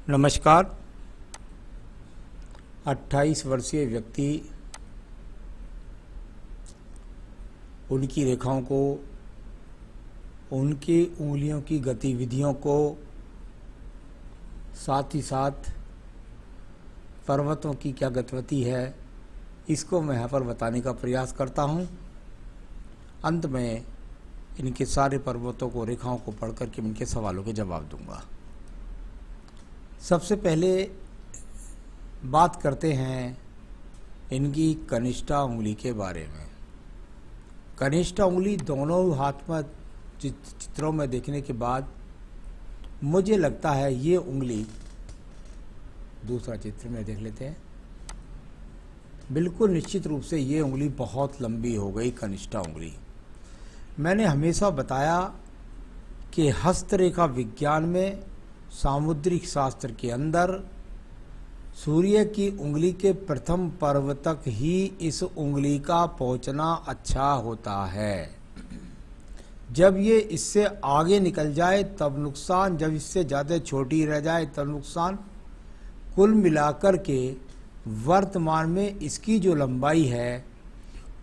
नमस्कार। 28 वर्षीय व्यक्ति उनकी रेखाओं को, उनकी उंगलियों की गतिविधियों को, साथ ही साथ पर्वतों की क्या गतिविधि है, इसको मैं यहाँ पर बताने का प्रयास करता हूँ। अंत में इनके सारे पर्वतों को, रेखाओं को पढ़ करके इनके सवालों के जवाब दूंगा। सबसे पहले बात करते हैं इनकी कनिष्ठा उंगली के बारे में। कनिष्ठा उंगली दोनों हाथ में चित्रों में देखने के बाद मुझे लगता है ये उंगली, दूसरा चित्र में देख लेते हैं, बिल्कुल निश्चित रूप से ये उंगली बहुत लंबी हो गई, कनिष्ठा उंगली। मैंने हमेशा बताया कि हस्तरेखा विज्ञान में, सामुद्रिक शास्त्र के अंदर सूर्य की उंगली के प्रथम पर्व तक ही इस उंगली का पहुंचना अच्छा होता है। जब ये इससे आगे निकल जाए तब नुकसान, जब इससे ज़्यादा छोटी रह जाए तब नुकसान। कुल मिलाकर के वर्तमान में इसकी जो लंबाई है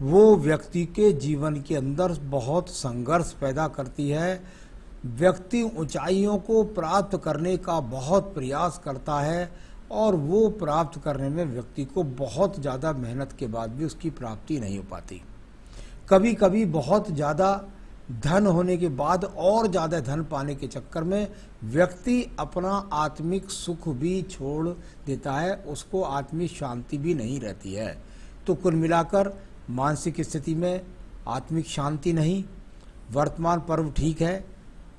वो व्यक्ति के जीवन के अंदर बहुत संघर्ष पैदा करती है। व्यक्ति ऊंचाइयों को प्राप्त करने का बहुत प्रयास करता है और वो प्राप्त करने में व्यक्ति को बहुत ज़्यादा मेहनत के बाद भी उसकी प्राप्ति नहीं हो पाती। कभी कभी बहुत ज़्यादा धन होने के बाद और ज़्यादा धन पाने के चक्कर में व्यक्ति अपना आत्मिक सुख भी छोड़ देता है, उसको आत्मिक शांति भी नहीं रहती है। तो कुल मिलाकर मानसिक स्थिति में आत्मिक शांति नहीं। वर्तमान पर्व ठीक है,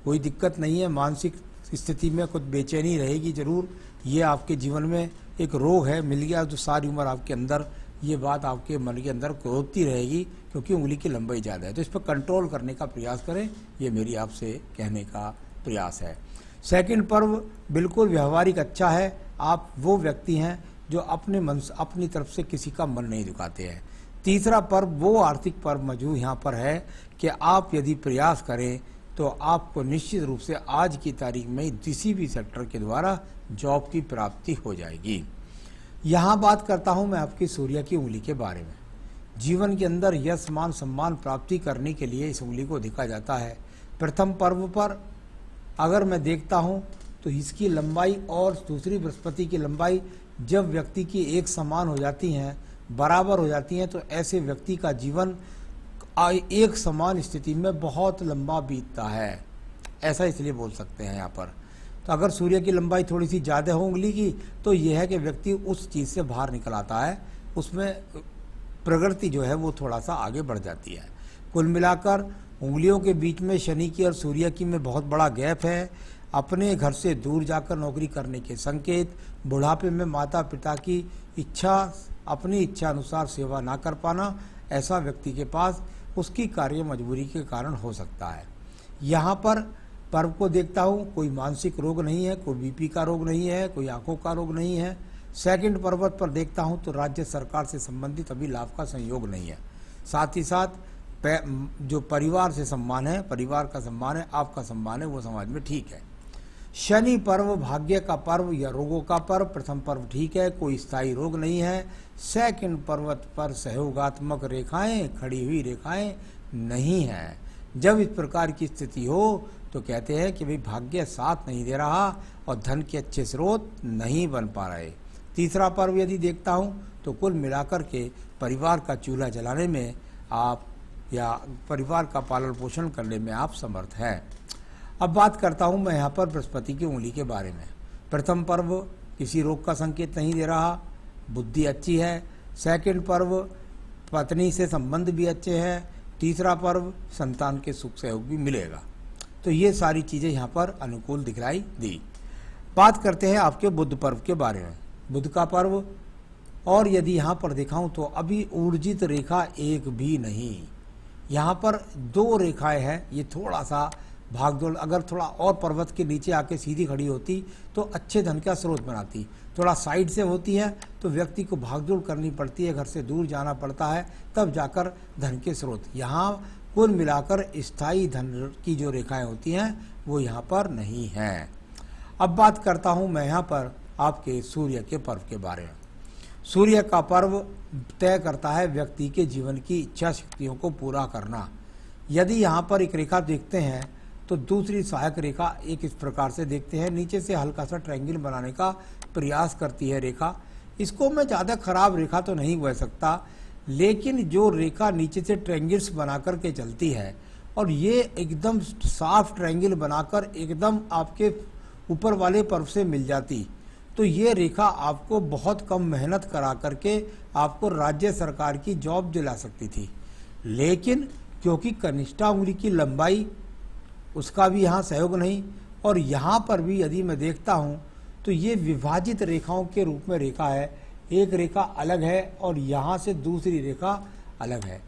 कोई दिक्कत नहीं है, मानसिक स्थिति में कुछ बेचैनी रहेगी ज़रूर। ये आपके जीवन में एक रोग है, मिल गया तो सारी उम्र आपके अंदर ये बात आपके मन के अंदर होती रहेगी, क्योंकि उंगली की लंबाई ज़्यादा है। तो इस पर कंट्रोल करने का प्रयास करें, ये मेरी आपसे कहने का प्रयास है। सेकंड पर्व बिल्कुल व्यवहारिक अच्छा है। आप वो व्यक्ति हैं जो अपने मन से, अपनी तरफ से किसी का मन नहीं दुखाते हैं। तीसरा पर्व वो आर्थिक पर्व मौजूद यहाँ पर है कि आप यदि प्रयास करें तो आपको निश्चित रूप से आज की तारीख में किसी भी सेक्टर के द्वारा जॉब की प्राप्ति हो जाएगी। यहाँ बात करता हूँ मैं आपकी सूर्य की उंगली के बारे में। जीवन के अंदर यश मान सम्मान प्राप्ति करने के लिए इस उंगली को देखा जाता है। प्रथम पर्व पर अगर मैं देखता हूँ तो इसकी लंबाई और दूसरी बृहस्पति की लंबाई जब व्यक्ति की एक समान हो जाती हैं, बराबर हो जाती हैं, तो ऐसे व्यक्ति का जीवन एक समान स्थिति में बहुत लंबा बीतता है, ऐसा इसलिए बोल सकते हैं यहाँ पर। तो अगर सूर्य की लंबाई थोड़ी सी ज़्यादा हो उंगली की तो यह है कि व्यक्ति उस चीज़ से बाहर निकल आता है, उसमें प्रगति जो है वो थोड़ा सा आगे बढ़ जाती है। कुल मिलाकर उंगलियों के बीच में शनि की और सूर्य की में बहुत बड़ा गैप है। अपने घर से दूर जाकर नौकरी करने के संकेत, बुढ़ापे में माता पिता की इच्छा, अपनी इच्छा अनुसार सेवा ना कर पाना, ऐसा व्यक्ति के पास उसकी कार्य मजबूरी के कारण हो सकता है। यहाँ पर पर्व को देखता हूँ, कोई मानसिक रोग नहीं है, कोई बीपी का रोग नहीं है, कोई आंखों का रोग नहीं है। सेकंड पर्वत पर देखता हूँ तो राज्य सरकार से संबंधित अभी लाभ का संयोग नहीं है। साथ ही साथ जो परिवार से सम्मान है, परिवार का सम्मान है, आपका सम्मान है, वो समाज में ठीक है। शनि पर्व भाग्य का पर्व या रोगों का पर्व। प्रथम पर्व ठीक है, कोई स्थायी रोग नहीं है। सेकंड पर्वत पर सहयोगात्मक रेखाएं, खड़ी हुई रेखाएं नहीं है। जब इस प्रकार की स्थिति हो तो कहते हैं कि भाई भाग्य साथ नहीं दे रहा और धन के अच्छे स्रोत नहीं बन पा रहे। तीसरा पर्व यदि देखता हूँ तो कुल मिलाकर के परिवार का चूल्हा जलाने में आप या परिवार का पालन पोषण करने में आप समर्थ हैं। अब बात करता हूँ मैं यहाँ पर बृहस्पति की उंगली के बारे में। प्रथम पर्व किसी रोग का संकेत नहीं दे रहा, बुद्धि अच्छी है। सेकंड पर्व पत्नी से संबंध भी अच्छे हैं। तीसरा पर्व संतान के सुख सहयोग भी मिलेगा। तो ये सारी चीज़ें यहाँ पर अनुकूल दिखलाई दी। बात करते हैं आपके बुध पर्व के बारे में। बुध का पर्व, और यदि यहाँ पर दिखाऊं तो अभी ऊर्जित रेखा एक भी नहीं, यहाँ पर दो रेखाएं हैं। ये थोड़ा सा भागदौड़, अगर थोड़ा और पर्वत के नीचे आके सीधी खड़ी होती तो अच्छे धन का स्रोत बनाती। थोड़ा साइड से होती है तो व्यक्ति को भागदौड़ करनी पड़ती है, घर से दूर जाना पड़ता है, तब जाकर धन के स्रोत। यहाँ कुल मिलाकर स्थायी धन की जो रेखाएं होती हैं वो यहाँ पर नहीं हैं। अब बात करता हूं मैं यहाँ पर आपके सूर्य के पर्व के बारे में। सूर्य का पर्व तय करता है व्यक्ति के जीवन की इच्छा शक्तियों को पूरा करना। यदि यहाँ पर एक रेखा देखते हैं तो दूसरी सहायक रेखा एक इस प्रकार से देखते हैं, नीचे से हल्का सा ट्रायंगल बनाने का प्रयास करती है रेखा। इसको मैं ज़्यादा खराब रेखा तो नहीं कह सकता, लेकिन जो रेखा नीचे से ट्रायंगल्स बना कर के चलती है और ये एकदम साफ ट्रायंगल बनाकर एकदम आपके ऊपर वाले पर्व से मिल जाती, तो ये रेखा आपको बहुत कम मेहनत करा करके आपको राज्य सरकार की जॉब दिला सकती थी। लेकिन क्योंकि कनिष्ठा उंगली की लंबाई, उसका भी यहाँ सहयोग नहीं, और यहाँ पर भी यदि मैं देखता हूँ तो ये विभाजित रेखाओं के रूप में रेखा है। एक रेखा अलग है और यहाँ से दूसरी रेखा अलग है,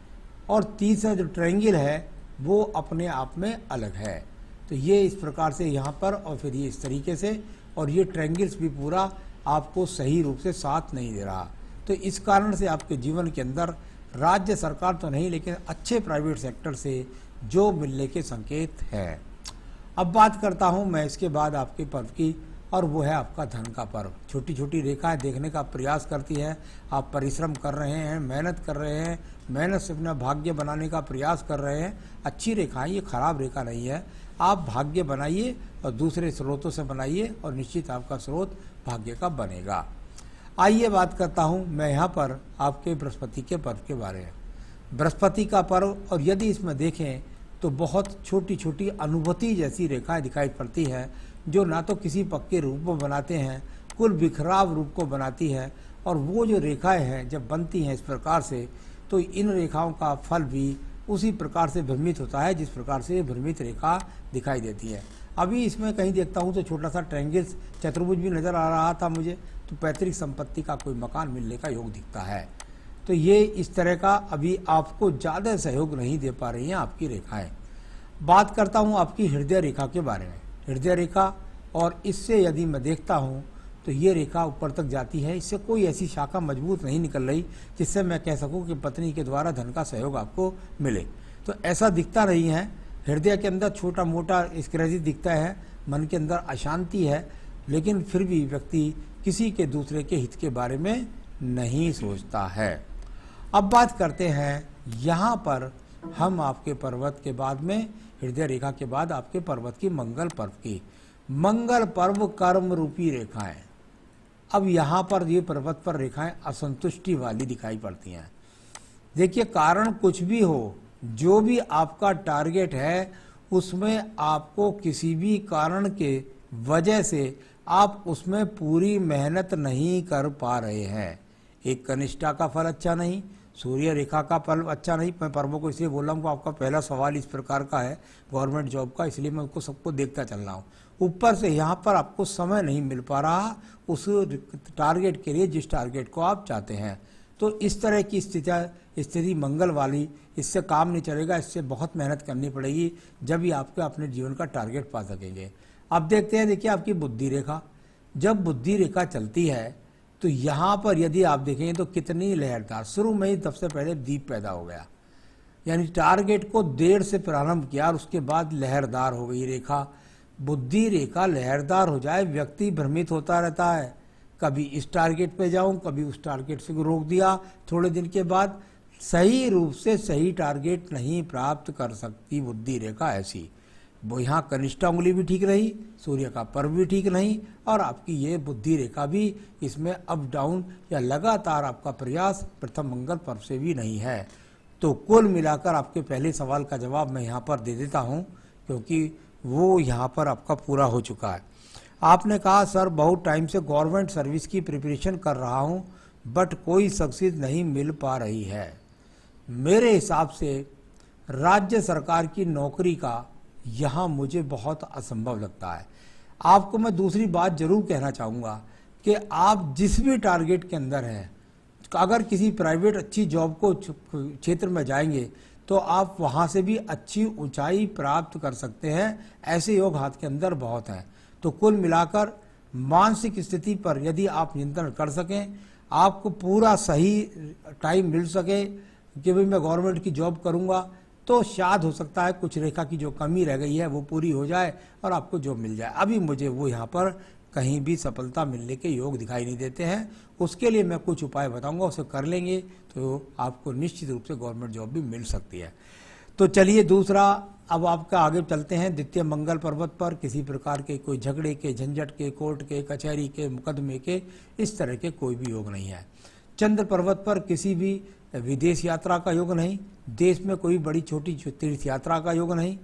और तीसरा जो ट्रायंगल है वो अपने आप में अलग है। तो ये इस प्रकार से यहाँ पर, और फिर ये इस तरीके से, और ये ट्रायंगल्स भी पूरा आपको सही रूप से साथ नहीं दे रहा। तो इस कारण से आपके जीवन के अंदर राज्य सरकार तो नहीं, लेकिन अच्छे प्राइवेट सेक्टर से जॉब मिलने के संकेत है। अब बात करता हूँ मैं इसके बाद आपके पर्व की, और वो है आपका धन का पर्व। छोटी छोटी रेखाएं देखने का प्रयास करती है। आप परिश्रम कर रहे हैं, मेहनत कर रहे हैं, मेहनत से अपना भाग्य बनाने का प्रयास कर रहे हैं। अच्छी रेखाएं, ये खराब रेखा नहीं है। आप भाग्य बनाइए और दूसरे स्रोतों से बनाइए, और निश्चित आपका स्रोत भाग्य का बनेगा। आइए बात करता हूँ मैं यहाँ पर आपके बृहस्पति के पर्व के बारे में। बृहस्पति का पर्व, और यदि इसमें देखें तो बहुत छोटी छोटी अनुभूति जैसी रेखाएं दिखाई पड़ती है, जो ना तो किसी पक्के रूप को बनाते हैं, कुल बिखराव रूप को बनाती है। और वो जो रेखाएं हैं जब बनती हैं इस प्रकार से, तो इन रेखाओं का फल भी उसी प्रकार से भ्रमित होता है जिस प्रकार से भ्रमित रेखा दिखाई देती है। अभी इसमें कहीं देखता हूँ तो छोटा सा ट्रायंगल चतुर्भुज भी नज़र आ रहा था मुझे, तो पैतृक संपत्ति का कोई मकान मिलने का योग दिखता है। तो ये इस तरह का अभी आपको ज़्यादा सहयोग नहीं दे पा रही हैं आपकी रेखाएं। बात करता हूँ आपकी हृदय रेखा के बारे में। हृदय रेखा, और इससे यदि मैं देखता हूँ तो ये रेखा ऊपर तक जाती है। इससे कोई ऐसी शाखा मजबूत नहीं निकल रही जिससे मैं कह सकूँ कि पत्नी के द्वारा धन का सहयोग आपको मिले। तो ऐसा दिखता नहीं है। हृदय के अंदर छोटा मोटा स्क्रैचेस दिखता है, मन के अंदर अशांति है, लेकिन फिर भी व्यक्ति किसी के दूसरे के हित के बारे में नहीं सोचता है। अब बात करते हैं यहाँ पर हम आपके पर्वत के बाद में, हृदय रेखा के बाद आपके पर्वत की मंगल पर्व की। मंगल पर्व कर्म रूपी रेखाएं। अब यहाँ पर ये पर्वत पर रेखाएं असंतुष्टि वाली दिखाई पड़ती हैं। देखिए, कारण कुछ भी हो, जो भी आपका टारगेट है उसमें आपको किसी भी कारण के वजह से आप उसमें पूरी मेहनत नहीं कर पा रहे हैं। एक कनिष्ठा का फल अच्छा नहीं, सूर्य रेखा का फल अच्छा नहीं। मैं पर्वों को इसलिए बोल रहा हूँ, आपका पहला सवाल इस प्रकार का है गवर्नमेंट जॉब का, इसलिए मैं उसको सबको देखता चल रहा हूँ। ऊपर से यहाँ पर आपको समय नहीं मिल पा रहा उस टारगेट के लिए जिस टारगेट को आप चाहते हैं। तो इस तरह की स्थिति मंगल वाली, इससे काम नहीं चलेगा, इससे बहुत मेहनत करनी पड़ेगी, जब भी आपको अपने जीवन का टारगेट पा सकेंगे। अब देखते हैं, देखिए आपकी बुद्धि रेखा। जब बुद्धि रेखा चलती है तो यहाँ पर यदि आप देखेंगे तो कितनी लहरदार, शुरू में ही सबसे पहले दीप पैदा हो गया, यानी टारगेट को देर से प्रारंभ किया और उसके बाद लहरदार हो गई रेखा। बुद्धि रेखा लहरदार हो जाए, व्यक्ति भ्रमित होता रहता है, कभी इस टारगेट पे जाऊं, कभी उस टारगेट से रोक दिया, थोड़े दिन के बाद सही रूप से सही टारगेट नहीं प्राप्त कर सकती बुद्धि रेखा ऐसी। वो यहाँ कनिष्ठा उंगली भी ठीक रही, सूर्य का पर्व भी ठीक नहीं, और आपकी ये बुद्धि रेखा भी इसमें अप डाउन या लगातार आपका प्रयास प्रथम मंगल पर्व से भी नहीं है। तो कुल मिलाकर आपके पहले सवाल का जवाब मैं यहाँ पर दे देता हूँ, क्योंकि वो यहाँ पर आपका पूरा हो चुका है। आपने कहा सर बहुत टाइम से गवर्नमेंट सर्विस की प्रिपरेशन कर रहा हूँ बट कोई सक्सेस नहीं मिल पा रही है। मेरे हिसाब से राज्य सरकार की नौकरी का यहाँ मुझे बहुत असंभव लगता है। आपको मैं दूसरी बात जरूर कहना चाहूँगा कि आप जिस भी टारगेट के अंदर हैं, अगर किसी प्राइवेट अच्छी जॉब को क्षेत्र में जाएंगे तो आप वहाँ से भी अच्छी ऊंचाई प्राप्त कर सकते हैं। ऐसे योग हाथ के अंदर बहुत हैं। तो कुल मिलाकर मानसिक स्थिति पर यदि आप नियंत्रण कर सकें, आपको पूरा सही टाइम मिल सके कि भाई मैं गवर्नमेंट की जॉब करूँगा, तो शायद हो सकता है कुछ रेखा की जो कमी रह गई है वो पूरी हो जाए और आपको जॉब मिल जाए। अभी मुझे वो यहाँ पर कहीं भी सफलता मिलने के योग दिखाई नहीं देते हैं। उसके लिए मैं कुछ उपाय बताऊंगा, उसे कर लेंगे तो आपको निश्चित रूप से गवर्नमेंट जॉब भी मिल सकती है। तो चलिए दूसरा, अब आपका आगे चलते हैं। द्वितीय मंगल पर्वत पर किसी प्रकार के कोई झगड़े के, झंझट के, कोर्ट के, कचहरी के, मुकदमे के, इस तरह के कोई भी योग नहीं है। चंद्र पर्वत पर किसी भी विदेश यात्रा का योग नहीं, देश में कोई बड़ी छोटी तीर्थ यात्रा का योग नहीं,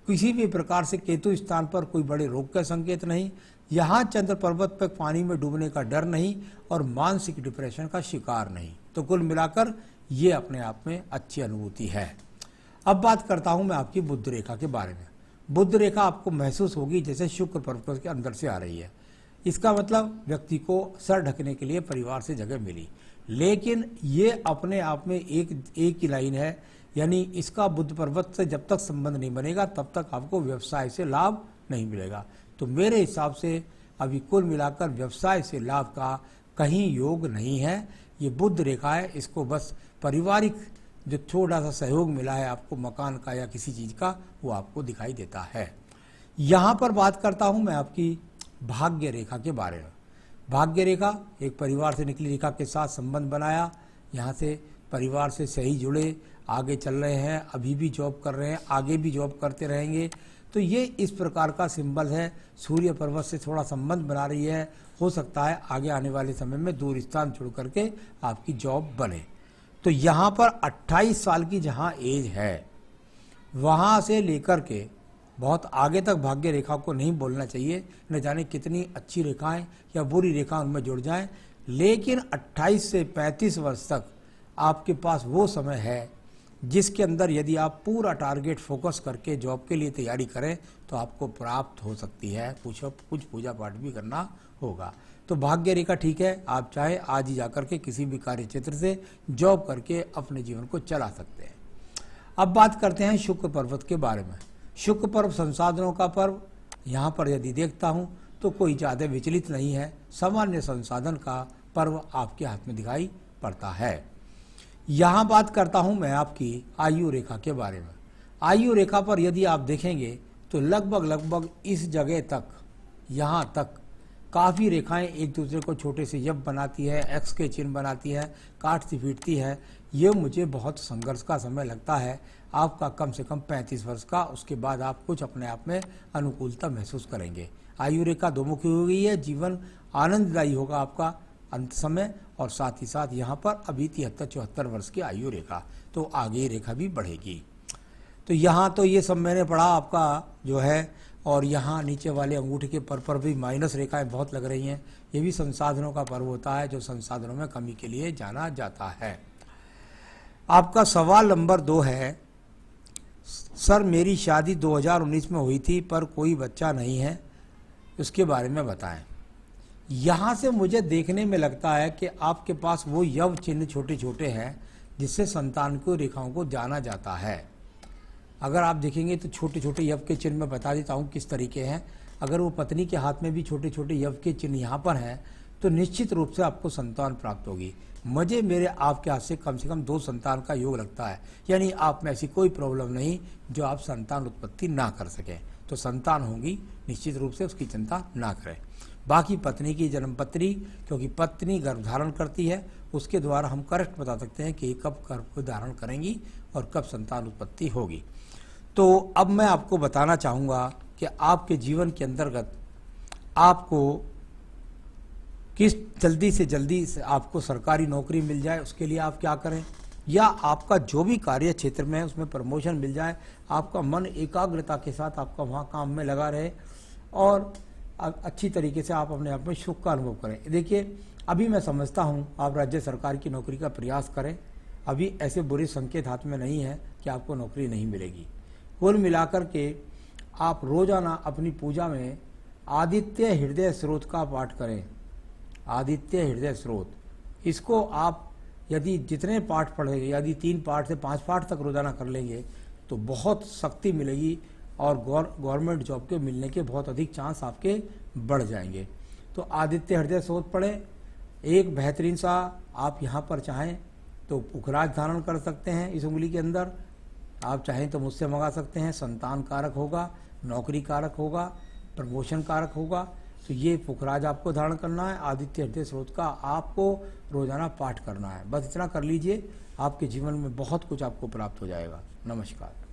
किसी भी प्रकार से केतु स्थान पर कोई बड़े रोग का संकेत नहीं, यहाँ चंद्र पर्वत पर पानी में डूबने का डर नहीं और मानसिक डिप्रेशन का शिकार नहीं। तो कुल मिलाकर ये अपने आप में अच्छी अनुभूति है। अब बात करता हूँ मैं आपकी बुध रेखा के बारे में। बुध रेखा आपको महसूस होगी जैसे शुक्र पर्वत के अंदर से आ रही है। इसका मतलब व्यक्ति को सर ढकने के लिए परिवार से जगह मिली, लेकिन ये अपने आप में एक ही लाइन है, यानी इसका बुध पर्वत से जब तक संबंध नहीं बनेगा तब तक आपको व्यवसाय से लाभ नहीं मिलेगा। तो मेरे हिसाब से अभी कुल मिलाकर व्यवसाय से लाभ का कहीं योग नहीं है। ये बुध रेखा है, इसको बस पारिवारिक जो थोड़ा सा सहयोग मिला है आपको मकान का या किसी चीज़ का, वो आपको दिखाई देता है। यहाँ पर बात करता हूँ मैं आपकी भाग्य रेखा के बारे में। भाग्य रेखा एक परिवार से निकली रेखा के साथ संबंध बनाया, यहाँ से परिवार से सही जुड़े, आगे चल रहे हैं, अभी भी जॉब कर रहे हैं, आगे भी जॉब करते रहेंगे। तो ये इस प्रकार का सिंबल है। सूर्य पर्वत से थोड़ा संबंध बना रही है, हो सकता है आगे आने वाले समय में दूर स्थान छोड़ करके आपकी जॉब बने। तो यहाँ पर 28 साल की जहाँ एज है, वहाँ से लेकर के बहुत आगे तक भाग्य रेखा को नहीं बोलना चाहिए, न जाने कितनी अच्छी रेखाएं या बुरी रेखा उनमें जुड़ जाएं, लेकिन 28 से 35 वर्ष तक आपके पास वो समय है जिसके अंदर यदि आप पूरा टारगेट फोकस करके जॉब के लिए तैयारी करें तो आपको प्राप्त हो सकती है। कुछ पूजा पाठ भी करना होगा। तो भाग्य रेखा ठीक है, आप चाहे आज ही जाकर के किसी भी कार्य क्षेत्र से जॉब करके अपने जीवन को चला सकते हैं। अब बात करते हैं शुक्र पर्वत के बारे में। शुक्र पर्व संसाधनों का पर्व, यहाँ पर यदि देखता हूँ तो कोई ज़्यादा विचलित नहीं है, सामान्य संसाधन का पर्व आपके हाथ में दिखाई पड़ता है। यहाँ बात करता हूँ मैं आपकी आयु रेखा के बारे में। आयु रेखा पर यदि आप देखेंगे तो लगभग इस जगह तक, यहाँ तक काफ़ी रेखाएं एक दूसरे को छोटे से यब बनाती है, एक्स के चिन्ह बनाती है, काटती पीटती है। ये मुझे बहुत संघर्ष का समय लगता है। आपका कम से कम 35 वर्ष का, उसके बाद आप कुछ अपने आप में अनुकूलता महसूस करेंगे। आयु रेखा दोमुखी हो गई है, जीवन आनंददायी होगा आपका अंत समय, और साथ ही साथ यहाँ पर अभी 73-74 वर्ष की आयु रेखा, तो आगे ये रेखा भी बढ़ेगी। तो यहाँ तो ये सब मैंने पढ़ा आपका जो है, और यहाँ नीचे वाले अंगूठे के पर भी माइनस रेखाएं बहुत लग रही हैं। ये भी संसाधनों का पर्व होता है जो संसाधनों में कमी के लिए जाना जाता है। आपका सवाल नंबर 2 है, सर मेरी शादी 2019 में हुई थी पर कोई बच्चा नहीं है, उसके बारे में बताएं। यहाँ से मुझे देखने में लगता है कि आपके पास वो यव चिन्ह छोटे छोटे हैं जिससे संतान को रेखाओं को जाना जाता है। अगर आप देखेंगे तो छोटे छोटे यव के चिन्ह मैं बता देता हूँ किस तरीके हैं। अगर वो पत्नी के हाथ में भी छोटे छोटे यव के चिन्ह यहाँ पर हैं तो निश्चित रूप से आपको संतान प्राप्त होगी। मुझे मेरे आपके हाथ से कम 2 संतान का योग लगता है, यानी आप में ऐसी कोई प्रॉब्लम नहीं जो आप संतान उत्पत्ति ना कर सकें। तो संतान होगी, निश्चित रूप से उसकी चिंता ना करें। बाकी पत्नी की जन्मपत्री, क्योंकि पत्नी गर्भ धारण करती है, उसके द्वारा हम करेक्ट बता सकते हैं कि कब गर्भ धारण करेंगी और कब संतान उत्पत्ति होगी। तो अब मैं आपको बताना चाहूँगा कि आपके जीवन के अंतर्गत आपको किस जल्दी से आपको सरकारी नौकरी मिल जाए, उसके लिए आप क्या करें, या आपका जो भी कार्य क्षेत्र में है उसमें प्रमोशन मिल जाए, आपका मन एकाग्रता के साथ आपका वहाँ काम में लगा रहे और अच्छी तरीके से आप अपने आप में सुख का अनुभव करें। देखिए, अभी मैं समझता हूँ आप राज्य सरकार की नौकरी का प्रयास करें। अभी ऐसे बुरे संकेत हाथ में नहीं है कि आपको नौकरी नहीं मिलेगी। कुल मिलाकर के आप रोजाना अपनी पूजा में आदित्य हृदय स्रोत का पाठ करें। आदित्य हृदय स्रोत, इसको आप यदि जितने पाठ पढ़ेंगे, यदि 3 पाठ से 5 पाठ तक रोजाना कर लेंगे तो बहुत शक्ति मिलेगी और गवर्नमेंट जॉब के मिलने के बहुत अधिक चांस आपके बढ़ जाएंगे। तो आदित्य हृदय स्रोत पढ़ें। एक बेहतरीन सा आप यहाँ पर चाहें तो पुखराज धारण कर सकते हैं इस उंगली के अंदर, आप चाहें तो मुझसे मंगा सकते हैं। संतान कारक होगा, नौकरी कारक होगा, प्रमोशन कारक होगा। तो ये पुखराज आपको धारण करना है। आदित्य हृदय स्रोत का आपको रोजाना पाठ करना है। बस इतना कर लीजिए, आपके जीवन में बहुत कुछ आपको प्राप्त हो जाएगा। नमस्कार।